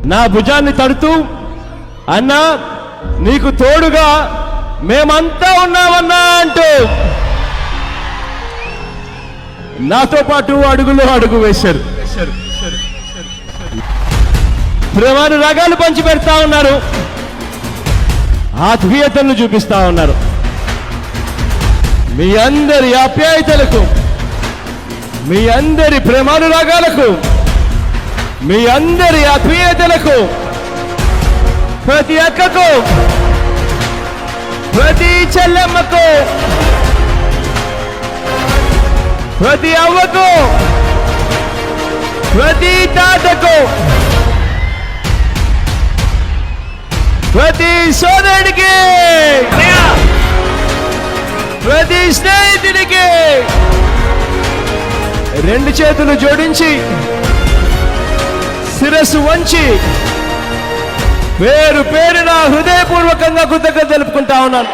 నా భుజాన్ని తడుతూ, అన్నా నీకు తోడుగా మేమంతా ఉన్నామన్నా అంటూ నాతో పాటు అడుగులో అడుగు వేశారు. ప్రేమాను రాగాలు పంచి పెడతా ఉన్నారు, ఆత్మీయతను చూపిస్తా ఉన్నారు. మీ అందరి ఆప్యాయతలకు, మీ అందరి ప్రేమానురాగాలకు, మీ అందరి ఆత్మీయతలకు, ప్రతి అక్కకు, ప్రతి చెల్లెమ్మకు, ప్రతి అవ్వకు, ప్రతి తాతకు, ప్రతి సోదరుడికి, ప్రతి స్నేహితుడికి రెండు చేతులు జోడించి శిరస్సు వంచి పేరు పేరున హృదయపూర్వకంగా కృతజ్ఞతలు తెలుపుకుంటా ఉన్నాను.